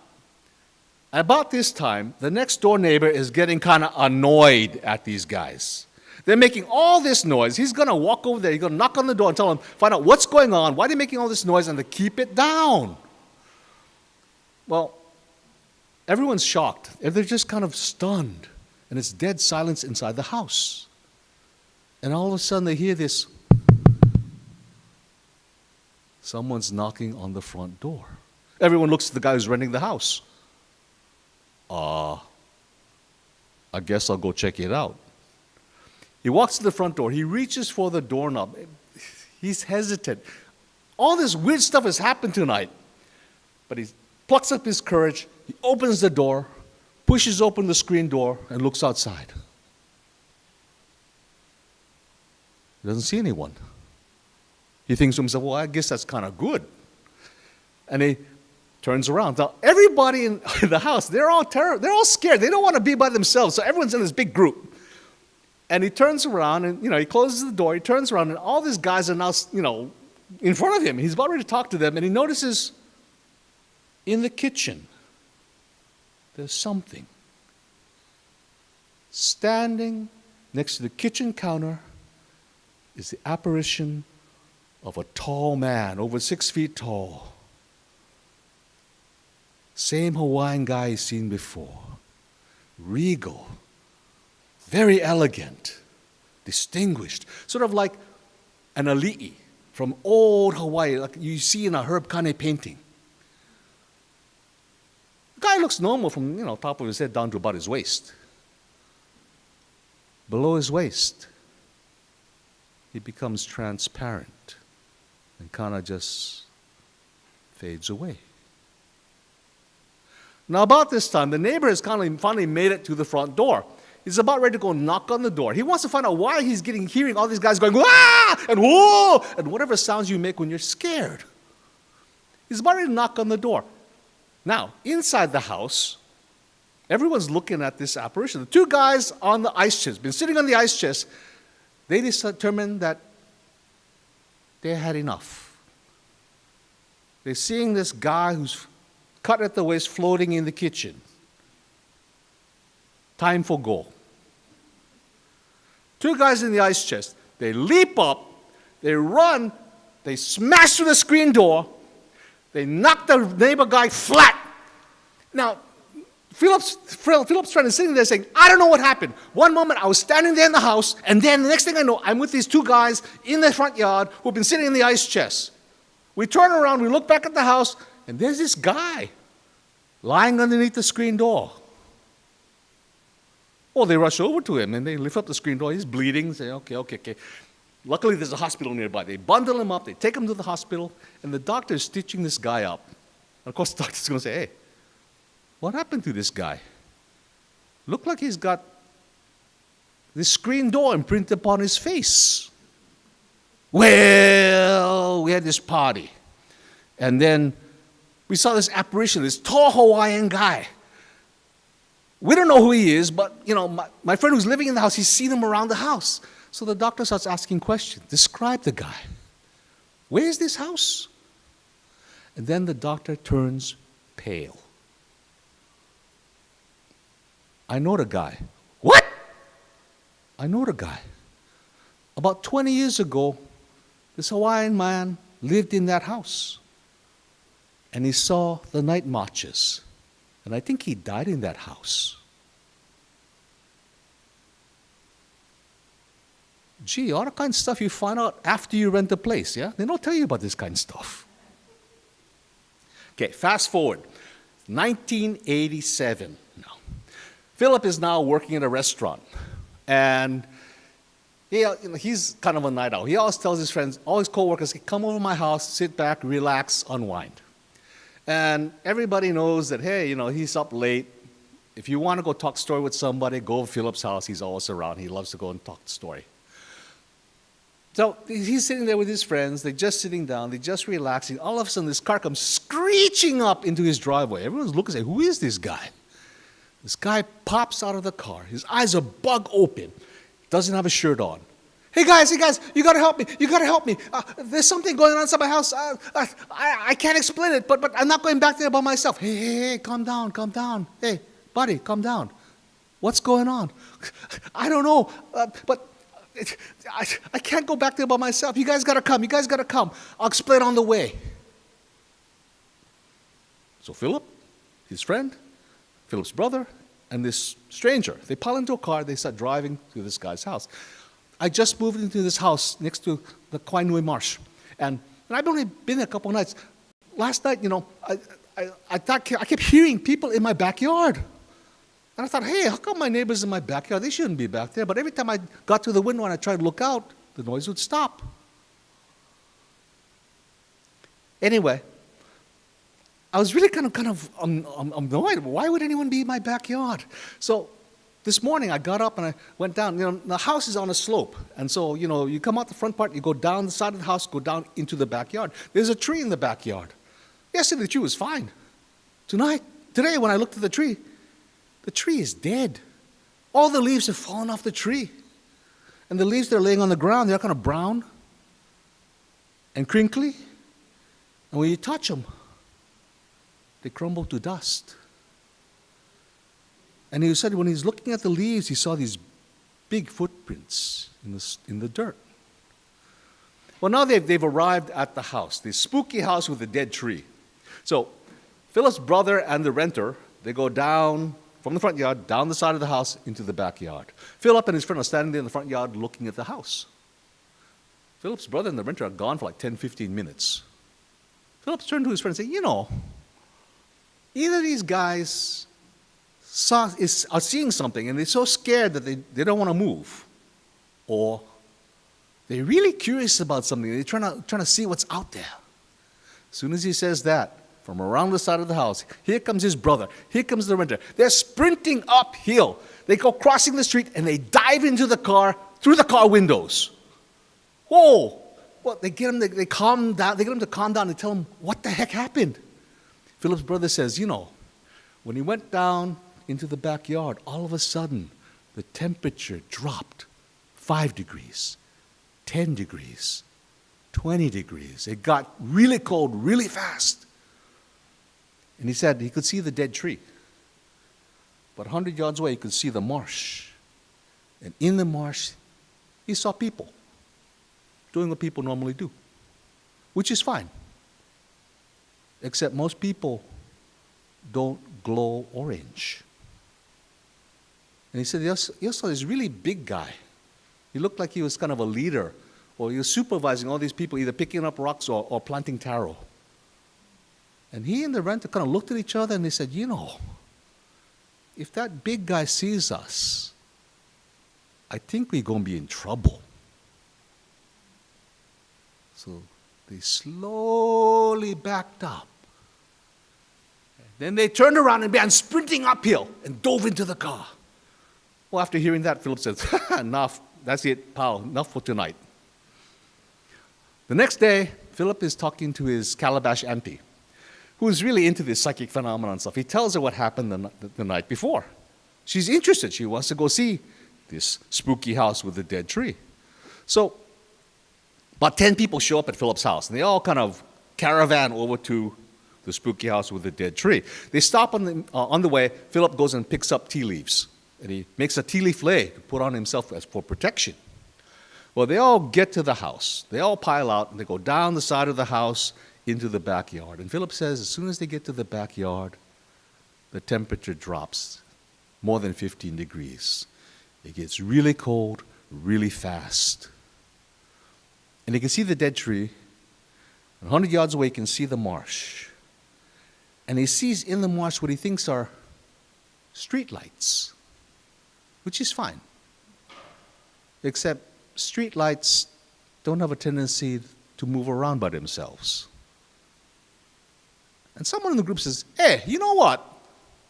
About this time, the next door neighbor is getting kind of annoyed at these guys. They're making all this noise. He's going to walk over there. He's going to knock on the door and tell them, find out what's going on, why they're making all this noise, and to keep it down. Well, everyone's shocked. They're just kind of stunned. And it's dead silence inside the house. And all of a sudden they hear this. Someone's knocking on the front door. Everyone looks at the guy who's renting the house. I guess I'll go check it out. He walks to the front door. He reaches for the doorknob. He's hesitant. All this weird stuff has happened tonight. But he plucks up his courage. He opens the door, pushes open the screen door, and looks outside. He doesn't see anyone. He thinks to himself, well, I guess that's kind of good. And he turns around. Now, everybody in the house, they're all scared. They don't want to be by themselves, so everyone's in this big group. And he turns around, and, he closes the door. He turns around, and all these guys are now, in front of him. He's about ready to talk to them, and he notices in the kitchen, there's something. Standing next to the kitchen counter is the apparition of a tall man, over 6 feet tall. Same Hawaiian guy he's seen before. Regal. Very elegant. Distinguished. Sort of like an ali'i from old Hawaii, like you see in a Herb Kane painting. The guy looks normal from, top of his head down to about his waist. Below his waist, he becomes transparent and kind of just fades away. Now, about this time, the neighbor has finally made it to the front door. He's about ready to go knock on the door. He wants to find out why he's hearing all these guys going, "Wah!" and "Whoa!" and whatever sounds you make when you're scared. He's about ready to knock on the door. Now, inside the house, everyone's looking at this apparition. The two guys on the ice chest, been sitting on the ice chest, they determined that they had enough. They're seeing this guy who's cut at the waist floating in the kitchen. Time for go. Two guys in the ice chest. They leap up, they run, they smash through the screen door, they knock the neighbor guy flat. Now, Philip's friend is sitting there saying, I don't know what happened. One moment I was standing there in the house, and then the next thing I know, I'm with these two guys in the front yard who've been sitting in the ice chest. We turn around, we look back at the house, and there's this guy lying underneath the screen door. Well, they rush over to him, and they lift up the screen door. He's bleeding. Say, okay. Luckily, there's a hospital nearby. They bundle him up. They take him to the hospital, and the doctor is stitching this guy up. And of course, the doctor's going to say, hey, what happened to this guy? Looked like he's got this screen door imprinted upon his face. Well, we had this party. And then we saw this apparition, this tall Hawaiian guy. We don't know who he is, but, my friend who's living in the house, he's seen him around the house. So the doctor starts asking questions. Describe the guy. Where is this house? And then the doctor turns pale. I know the guy. What? I know the guy. About 20 years ago, this Hawaiian man lived in that house. And he saw the night marches. And I think he died in that house. Gee, all the kind of stuff you find out after you rent the place, yeah? They don't tell you about this kind of stuff. Okay, fast forward. 1987 now. Philip is now working at a restaurant. And he's kind of a night owl. He always tells his friends, all his co-workers, come over to my house, sit back, relax, unwind. And everybody knows that, hey, he's up late. If you want to go talk story with somebody, go to Philip's house. He's always around. He loves to go and talk story. So he's sitting there with his friends. They're just sitting down. They're just relaxing. All of a sudden, this car comes screeching up into his driveway. Everyone's looking and saying, who is this guy? This guy pops out of the car. His eyes are bug open. Doesn't have a shirt on. Hey guys, you gotta help me. You gotta help me. There's something going on inside my house. I can't explain it, but I'm not going back there by myself. Hey, calm down. Hey, buddy, calm down. What's going on? I don't know, but I can't go back there by myself. You guys gotta come. I'll explain on the way. So Philip, his friend, Philip's brother, and this stranger, they pile into a car, they start driving to this guy's house. I just moved into this house next to the Kainui Marsh, and I've only been there a couple of nights. Last night, I kept hearing people in my backyard. And I thought, hey, how come my neighbors in my backyard? They shouldn't be back there. But every time I got to the window and I tried to look out, the noise would stop. Anyway, I was really kind of annoyed. Why would anyone be in my backyard? So this morning I got up and I went down. The house is on a slope. And so, you come out the front part, you go down the side of the house, go down into the backyard. There's a tree in the backyard. Yesterday the tree was fine. Today when I looked at the tree is dead. All the leaves have fallen off the tree. And the leaves that are laying on the ground, they're kind of brown and crinkly. And when you touch them, they crumble to dust. And he said when he's looking at the leaves, he saw these big footprints in the dirt. Well, now they've arrived at the house, this spooky house with a dead tree. So Philip's brother and the renter, they go down from the front yard, down the side of the house, into the backyard. Philip and his friend are standing there in the front yard looking at the house. Philip's brother and the renter are gone for like 10, 15 minutes. Philip turned to his friend and said, either these guys are seeing something and they're so scared that they don't want to move, or they're really curious about something. They're trying to see what's out there. As soon as he says that, from around the side of the house, here comes his brother, here comes the renter. They're sprinting uphill. They go crossing the street and they dive into the car, through the car windows. Whoa! Well, they get him, they calm down, they get him to calm down and tell him what the heck happened. Philip's brother says, when he went down into the backyard, all of a sudden, the temperature dropped 5 degrees, 10 degrees, 20 degrees. It got really cold really fast. And he said he could see the dead tree. But 100 yards away, he could see the marsh. And in the marsh, he saw people doing what people normally do, which is fine. Except most people don't glow orange. And he said he also saw this really big guy. He looked like he was kind of a leader, or he was supervising all these people, either picking up rocks or planting taro. And he and the renter kind of looked at each other and they said, if that big guy sees us, I think we're going to be in trouble. So they slowly backed up. Then they turned around and began sprinting uphill and dove into the car. Well, after hearing that, Philip says, enough, that's it, pal, enough for tonight. The next day, Philip is talking to his Calabash auntie, who is really into this psychic phenomenon stuff. He tells her what happened the night before. She's interested. She wants to go see this spooky house with a dead tree. So about 10 people show up at Philip's house, and they all kind of caravan over to the spooky house with the dead tree. They stop on the way. Philip goes and picks up tea leaves, and he makes a tea leaf lei to put on himself as for protection. Well, they all get to the house. They all pile out, and they go down the side of the house into the backyard. And Philip says as soon as they get to the backyard, the temperature drops more than 15 degrees. It gets really cold, really fast. And he can see the dead tree. 100 yards away, he can see the marsh. And he sees in the marsh what he thinks are street lights, which is fine. Except street lights don't have a tendency to move around by themselves. And someone in the group says, hey, you know what?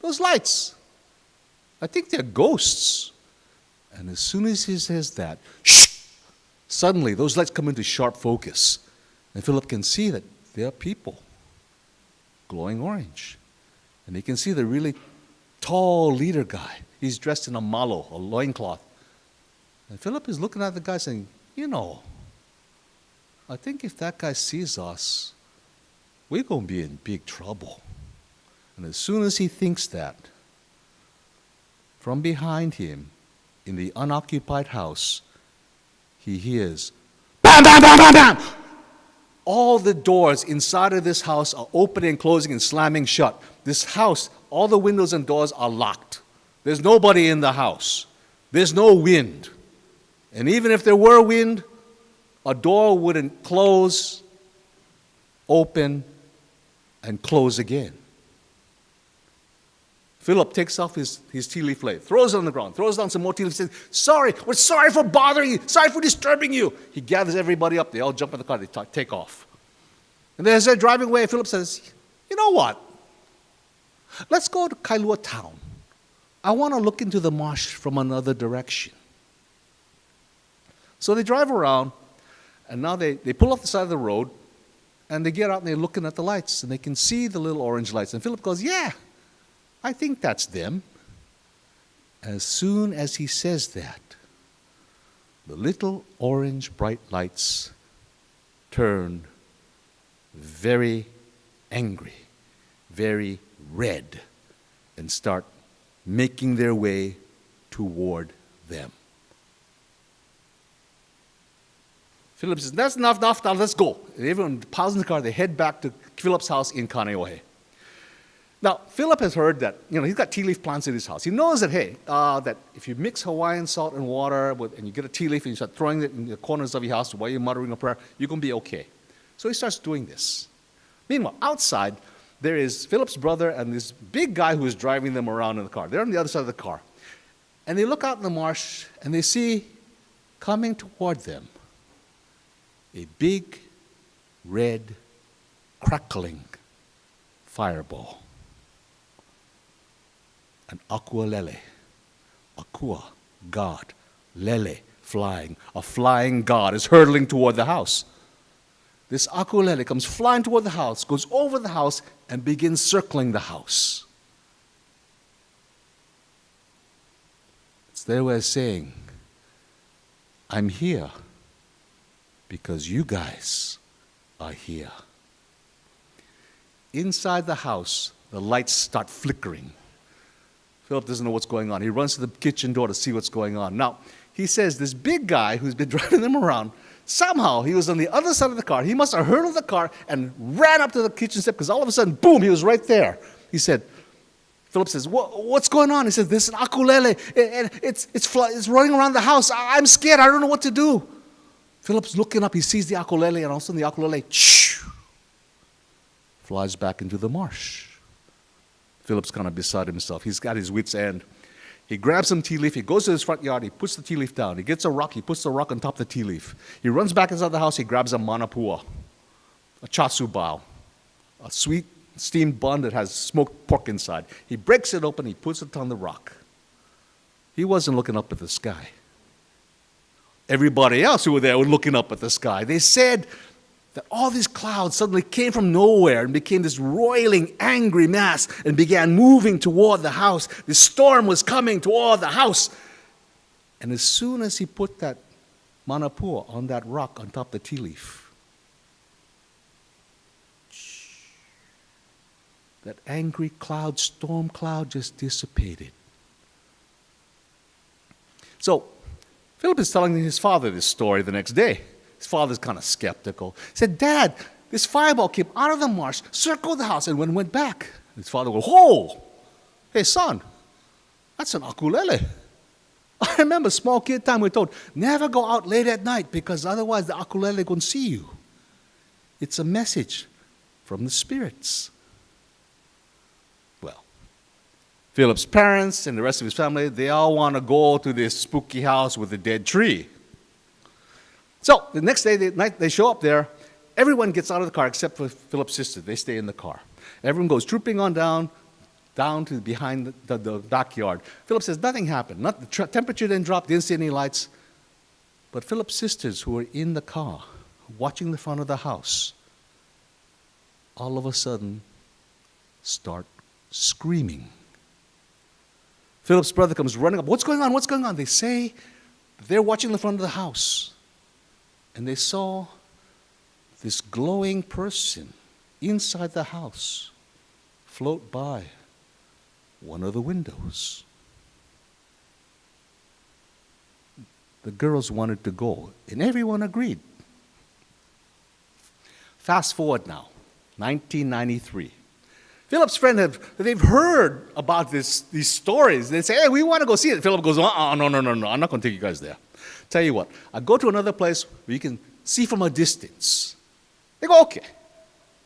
Those lights, I think they're ghosts. And as soon as he says that, suddenly those lights come into sharp focus. And Philip can see that there are people glowing orange. And he can see the really tall leader guy. He's dressed in a malo, a loincloth. And Philip is looking at the guy saying, you know, I think if that guy sees us, we're going to be in big trouble. And as soon as he thinks that, from behind him, in the unoccupied house, he hears, bam, bam, bam, bam, bam! All the doors inside of this house are opening and closing and slamming shut. This house, all the windows and doors are locked. There's nobody in the house. There's no wind. And even if there were wind, a door wouldn't close, open, and close again. Philip takes off his tea leaf light, throws it on the ground, throws down some more tea leaves, says, sorry, we're sorry for bothering you, sorry for disturbing you. He gathers everybody up, they all jump in the car, they take off. And then as they're driving away, Philip says, you know what? Let's go to Kailua town. I want to look into the marsh from another direction. So they drive around, and now they pull off the side of the road, and they get out and they're looking at the lights, and they can see the little orange lights. And Philip goes, yeah, I think that's them. As soon as he says that, the little orange bright lights turn very angry, very red, and start making their way toward them. Philip says, that's enough, now let's go. And everyone piles in the car, they head back to Philip's house in Kaneohe. Now, Philip has heard that, he's got tea leaf plants in his house. He knows that, hey, that if you mix Hawaiian salt and water and you get a tea leaf and you start throwing it in the corners of your house while you're muttering a prayer, you're going to be okay. So he starts doing this. Meanwhile, outside, there is Philip's brother and this big guy who is driving them around in the car. They're on the other side of the car. And they look out in the marsh and they see coming toward them a big, red, crackling fireball. An akualele. Akua, God. Lele, flying. A flying God is hurtling toward the house. This akualele comes flying toward the house, goes over the house, and begins circling the house. It's their way of saying, I'm here because you guys are here. Inside the house, the lights start flickering. Philip doesn't know what's going on. He runs to the kitchen door to see what's going on. Now, he says this big guy who's been driving them around, somehow he was on the other side of the car. He must have hurdled the car and ran up to the kitchen step because all of a sudden, boom, he was right there. He said, Philip says, what's going on? He says, there's an akulele. It's running around the house. I'm scared. I don't know what to do. Philip's looking up. He sees the akulele, and all of a sudden the akulele flies back into the marsh. Philip's kind of beside himself. He's got his wits' end. He grabs some tea leaf. He goes to his front yard. He puts the tea leaf down. He gets a rock. He puts the rock on top of the tea leaf. He runs back inside the house. He grabs a manapua, a chasu bao, a sweet steamed bun that has smoked pork inside. He breaks it open. He puts it on the rock. He wasn't looking up at the sky. Everybody else who were there were looking up at the sky. They said that all these clouds suddenly came from nowhere and became this roiling, angry mass and began moving toward the house. The storm was coming toward the house. And as soon as he put that manapua on that rock on top of the tea leaf, that angry cloud, storm cloud just dissipated. So, Philip is telling his father this story the next day. His father's kind of skeptical. He said, Dad, this fireball came out of the marsh, circled the house, and went back. His father goes, whoa! Hey, son, that's an akulele. I remember small kid time we were told, never go out late at night because otherwise the akulele going to see you. It's a message from the spirits. Well, Philip's parents and the rest of his family, they all want to go to this spooky house with a dead tree. So the next day, they show up there. Everyone gets out of the car except for Philip's sister. They stay in the car. Everyone goes trooping on down to behind the backyard. Philip says nothing happened. The temperature didn't drop, didn't see any lights. But Philip's sisters who were in the car, watching the front of the house, all of a sudden start screaming. Philip's brother comes running up. What's going on? What's going on? They say they're watching the front of the house. and they saw this glowing person inside the house float by one of the windows. The girls wanted to go, and everyone agreed. Fast forward now, 1993. Philip's friends they've heard about these stories. They say, hey, we want to go see it. Philip goes, no, I'm not going to take you guys there. Tell you what, I go to another place where you can see from a distance. They go, okay.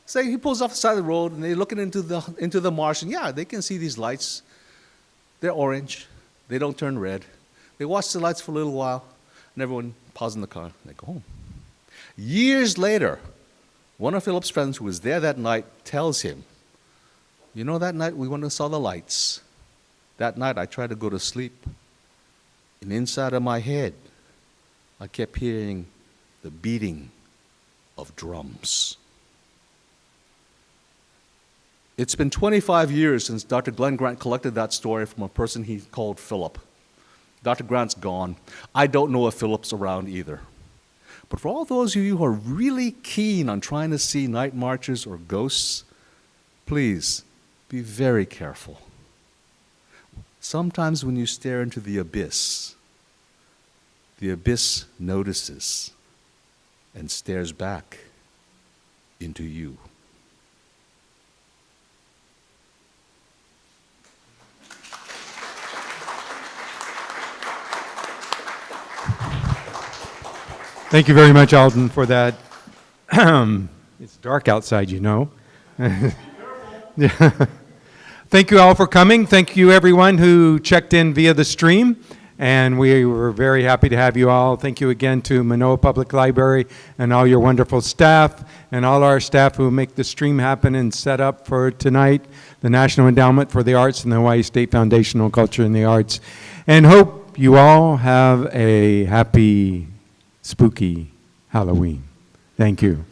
So he pulls off the side of the road, and they're looking into the marsh, and yeah, they can see these lights. They're orange. They don't turn red. They watch the lights for a little while, and everyone pauses in the car, and they go home. Years later, one of Philip's friends who was there that night tells him, you know, that night we went and saw the lights. That night I tried to go to sleep, and inside of my head, I kept hearing the beating of drums. It's been 25 years since Dr. Glenn Grant collected that story from a person he called Philip. Dr. Grant's gone. I don't know if Philip's around either. But for all those of you who are really keen on trying to see night marches or ghosts, please be very careful. Sometimes when you stare into the abyss notices and stares back into you. Thank you very much, Alton, for that. It's dark outside, you know. Yeah. Thank you all for coming. Thank you, everyone who checked in via the stream. And we were very happy to have you all. Thank you again to Manoa Public Library and all your wonderful staff and all our staff who make the stream happen and set up for tonight, the National Endowment for the Arts and the Hawaii State Foundation on Culture and the Arts. And hope you all have a happy, spooky Halloween. Thank you.